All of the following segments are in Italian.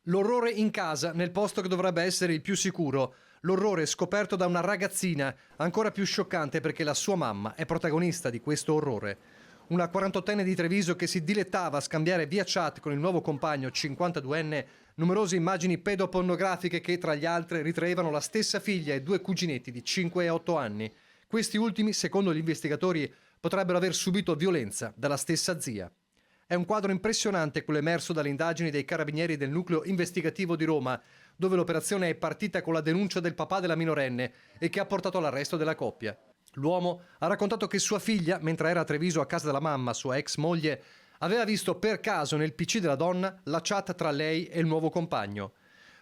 L'orrore in casa, nel posto che dovrebbe essere il più sicuro. L'orrore scoperto da una ragazzina, ancora più scioccante perché la sua mamma è protagonista di questo orrore. Una 48enne di Treviso che si dilettava a scambiare via chat con il nuovo compagno 52enne numerose immagini pedopornografiche che, tra gli altri, ritraevano la stessa figlia e due cuginetti di 5 e 8 anni. Questi ultimi, secondo gli investigatori, potrebbero aver subito violenza dalla stessa zia. È un quadro impressionante quello emerso dalle indagini dei carabinieri del nucleo investigativo di Roma, dove l'operazione è partita con la denuncia del papà della minorenne e che ha portato all'arresto della coppia. L'uomo ha raccontato che sua figlia, mentre era a Treviso a casa della mamma, sua ex moglie, aveva visto per caso nel PC della donna la chat tra lei e il nuovo compagno.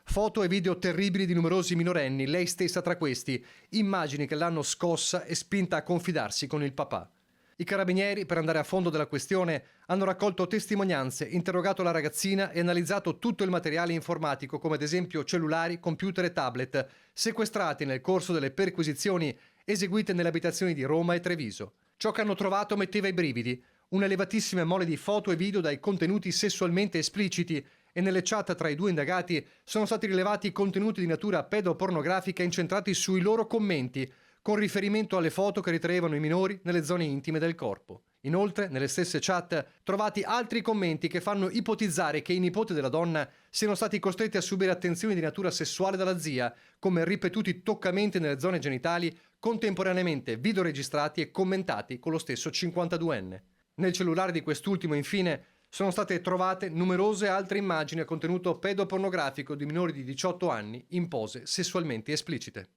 Foto e video terribili di numerosi minorenni, lei stessa tra questi, immagini che l'hanno scossa e spinta a confidarsi con il papà. I carabinieri, per andare a fondo della questione, hanno raccolto testimonianze, interrogato la ragazzina e analizzato tutto il materiale informatico, come ad esempio cellulari, computer e tablet, sequestrati nel corso delle perquisizioni eseguite nelle abitazioni di Roma e Treviso. Ciò che hanno trovato metteva i brividi, un'elevatissima mole di foto e video dai contenuti sessualmente espliciti, e nelle chat tra i due indagati sono stati rilevati contenuti di natura pedopornografica incentrati sui loro commenti, con riferimento alle foto che ritraevano i minori nelle zone intime del corpo. Inoltre, nelle stesse chat, trovati altri commenti che fanno ipotizzare che i nipoti della donna siano stati costretti a subire attenzioni di natura sessuale dalla zia, come ripetuti toccamenti nelle zone genitali, contemporaneamente videoregistrati e commentati con lo stesso 52enne. Nel cellulare di quest'ultimo, infine, sono state trovate numerose altre immagini a contenuto pedopornografico di minori di 18 anni in pose sessualmente esplicite.